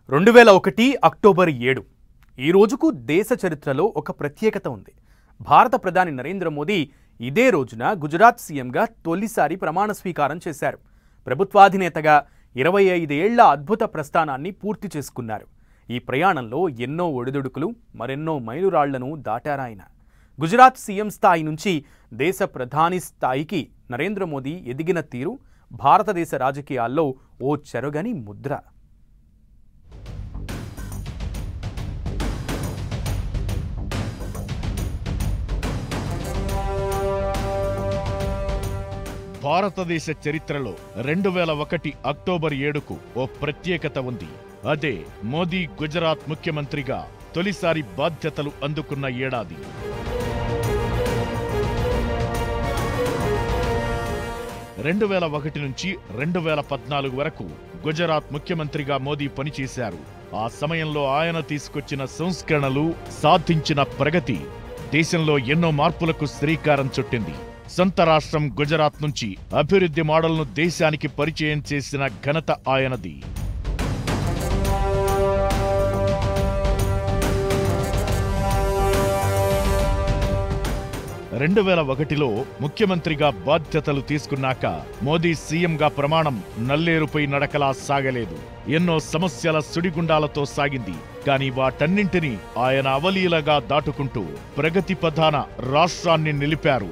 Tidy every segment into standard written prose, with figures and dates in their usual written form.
2001 October 7 ఈ రోజుకు దేశ చరిత్రలో ఒక ప్రత్యేకత ఉంది. భారత ప్రధాని నరేంద్ర మోదీ ఇదే రోజున గుజరాత్ సీఎంగా తొలిసారి ప్రమాణ స్వీకారం చేశారు. ప్రభుత్వాధినేతగా 25 ఏళ్ల అద్భుత ప్రస్థానాన్ని పూర్తి చేసుకున్నారు. ఈ ప్రయాణంలో ఎన్నో ఒడిదుడుకులు, మరెన్నో మైలురాళ్లను దాటారాయన. గుజరాత్ సీఎం స్థాయి నుంచి దేశ ప్రధాని స్థాయికి నరేంద్ర మోదీ ఎదిగిన తీరు భారతదేశ రాజకీయాల్లో ఓ చెరగని ముద్ర. భారతదేశ చరిత్రలో 2001 అక్టోబర్ 7కు ఓ ప్రత్యేకత ఉంది. అదే మోదీ గుజరాత్ ముఖ్యమంత్రిగా తొలిసారి బాధ్యతలు అందుకున్న ఏడాది. నుంచి 2014 వరకు గుజరాత్ ముఖ్యమంత్రిగా మోదీ పనిచేశారు. ఆ సమయంలో ఆయన తీసుకొచ్చిన సంస్కరణలు, సాధించిన ప్రగతి దేశంలో ఎన్నో మార్పులకు శ్రీకారం చుట్టింది. సొంత రాష్ట్రం గుజరాత్ నుంచి అభివృద్ధి మోడల్ను దేశానికి పరిచయం చేసిన ఘనత ఆయనది. లో ముఖ్యమంత్రిగా బాధ్యతలు తీసుకున్నాక మోదీ సీఎంగా ప్రమాణం నల్లేరుపై నడకలా సాగలేదు. ఎన్నో సమస్యల సుడిగుండాలతో సాగింది. కానీ వాటన్నింటినీ ఆయన అవలీలగా దాటుకుంటూ ప్రగతి పథాన రాష్ట్రాన్ని నిలిపారు.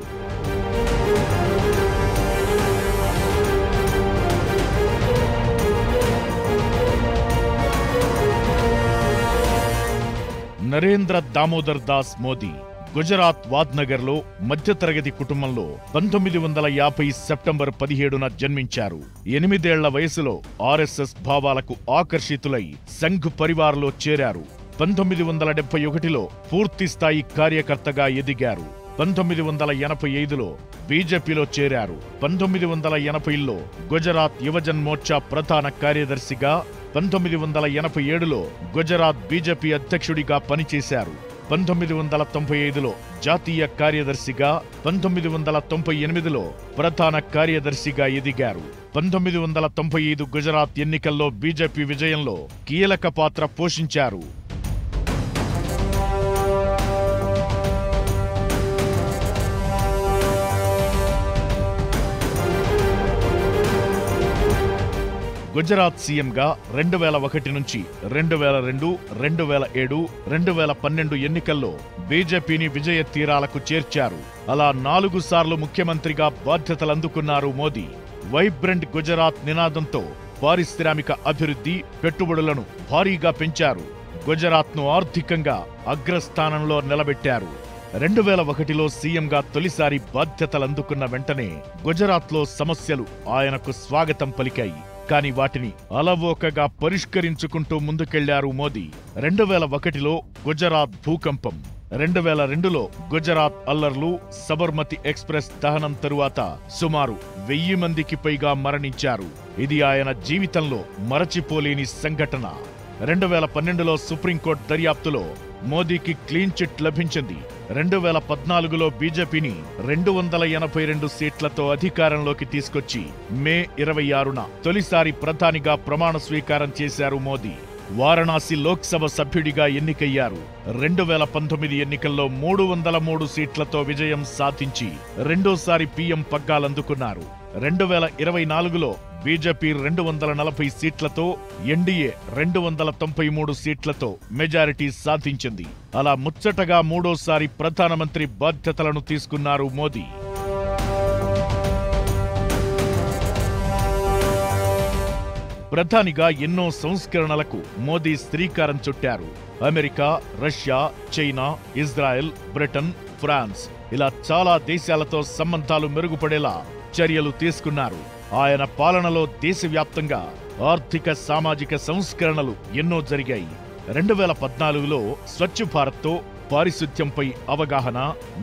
నరేంద్ర దామోదర్ దాస్ మోదీ గుజరాత్ వాద్నగర్లో మధ్యతరగతి కుటుంబంలో 1950 సెప్టెంబర్ 17న జన్మించారు. 8 ఏళ్ల వయసులో ఆర్ఎస్ఎస్ భావాలకు ఆకర్షితులై సంఘ్ పరివార్లో చేరారు. 1971లో పూర్తిస్థాయి కార్యకర్తగా ఎదిగారు. 1985లో బీజేపీలో చేరారు. 1980లో గుజరాత్ యువజన్ మోర్చా ప్రధాన కార్యదర్శిగా, 1987లో గుజరాత్ బీజేపీ అధ్యక్షుడిగా పనిచేశారు. 1995లో జాతీయ కార్యదర్శిగా, 1998లో ప్రధాన కార్యదర్శిగా ఎదిగారు. 1995 గుజరాత్ ఎన్నికల్లో బీజేపీ విజయంలో కీలక పాత్ర పోషించారు. గుజరాత్ సీఎంగా 2001 నుంచి 2002, 2007, 2012 ఎన్నికల్లో బీజేపీని విజయ తీరాలకు చేర్చారు. అలా 4 సార్లు ముఖ్యమంత్రిగా బాధ్యతలందుకున్నారు మోదీ. వైబ్రెంట్ గుజరాత్ నినాదంతో పారిశ్రామిక అభివృద్ధి, పెట్టుబడులను భారీగా పెంచారు. గుజరాత్ను ఆర్థికంగా అగ్రస్థానంలో నిలబెట్టారు. 2001లో సీఎంగా తొలిసారి బాధ్యతలందుకున్న వెంటనే గుజరాత్లో సమస్యలు ఆయనకు స్వాగతం పలికాయి. కానీ వాటిని అలవోకగా పరిష్కరించుకుంటూ ముందుకెళ్లారు మోదీ. 2001లో గుజరాత్ భూకంపం, 2002లో గుజరాత్ అల్లర్లు, సబర్మతి ఎక్స్ప్రెస్ దహనం తరువాత సుమారు 1000 మందికి పైగా మరణించారు. ఇది ఆయన జీవితంలో మరచిపోలేని సంఘటన. 2012లో సుప్రీంకోర్టు దర్యాప్తులో మోదీకి క్లీన్ చిట్ లభించింది. 2014లో బీజేపీని 282 సీట్లతో అధికారంలోకి తీసుకొచ్చి మే 26న తొలిసారి ప్రధానిగా ప్రమాణ స్వీకారం చేశారు మోదీ. వారణాసి లోక్సభ సభ్యుడిగా ఎన్నికయ్యారు. 2019 ఎన్నికల్లో 303 సీట్లతో విజయం సాధించి రెండోసారి పీఎం పగ్గాలందుకున్నారు. 2024లో బీజేపీ 240 సీట్లతో, ఎన్డీఏ 293 సీట్లతో మెజారిటీ సాధించింది. అలా ముచ్చటగా మూడోసారి ప్రధానమంత్రి బాధ్యతలను తీసుకున్నారు మోదీ. ప్రధానిగా ఎన్నో సంస్కరణలకు మోదీ శ్రీకారం చుట్టారు. America, Russia, China, Israel, Britain, France ఇలా చాలా దేశాలతో సంబంధాలు మెరుగుపడేలా చర్యలు తీసుకున్నారు. ఆయన పాలనలో దేశవ్యాప్తంగా ఆర్థిక, సామాజిక సంస్కరణలు ఎన్నో జరిగాయి. 2014లో స్వచ్ఛ భారత్తో పారిశుధ్యంపై అవగాహన,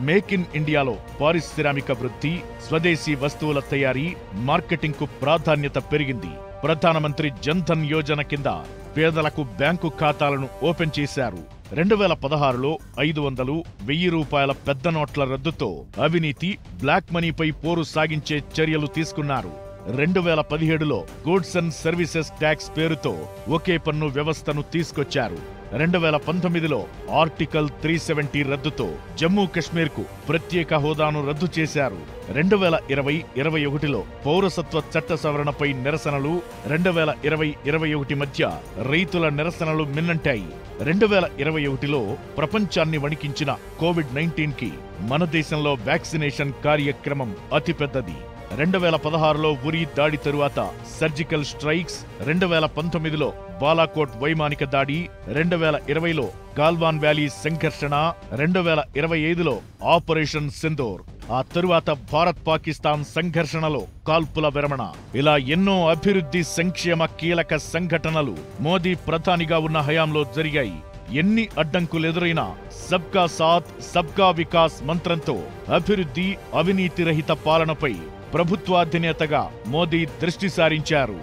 మేక్ ఇన్ ఇండియాలో పారిశ్రామిక వృద్ధి, స్వదేశీ వస్తువుల తయారీ, మార్కెటింగ్కు ప్రాధాన్యత పెరిగింది. ప్రధానమంత్రి జన్ధన్ యోజన కింద పేదలకు బ్యాంకు ఖాతాలను ఓపెన్ చేశారు. 2016లో 500, 1000 రూపాయల పెద్ద నోట్ల రద్దుతో అవినీతి, బ్లాక్ మనీపై పోరు సాగించే చర్యలు తీసుకున్నారు. 2017లో గూడ్స్ అండ్ సర్వీసెస్ ట్యాక్స్ పేరుతో ఒకే పన్ను వ్యవస్థను తీసుకొచ్చారు. 2019లో ఆర్టికల్ 370 రద్దుతో జమ్మూ కశ్మీర్కు ప్రత్యేక హోదాను రద్దు చేశారు. 2020-21లో పౌరసత్వ చట్ట సవరణపై నిరసనలు, 2020-21 మధ్య రైతుల నిరసనలు మిన్నంటాయి. 2021లో ప్రపంచాన్ని వణికించిన కోవిడ్-19కి మన దేశంలో వ్యాక్సినేషన్ కార్యక్రమం అతిపెద్దది. 2016లో ఉరి దాడి తరువాత సర్జికల్ స్ట్రైక్స్, 2019లో బాలాకోట్ వైమానిక దాడి, 2020లో గాల్వాన్ వ్యాలీ సంఘర్షణ, 2025లో ఆపరేషన్ సింధూర్, ఆ తరువాత భారత్ పాకిస్తాన్ సంఘర్షణలో కాల్పుల విరమణ, ఇలా ఎన్నో అభివృద్ధి సంక్షేమ కీలక సంఘటనలు మోదీ ప్రధానిగా ఉన్న హయాంలో జరిగాయి. ఎన్ని అడ్డంకులెదురైనా సబ్కా సాథ్ సబ్కా వికాస్ మంత్రంతో అభివృద్ధి, అవినీతి రహిత పాలనపై ప్రభుత్వాధినేతగా మోదీ దృష్టి సారించారు.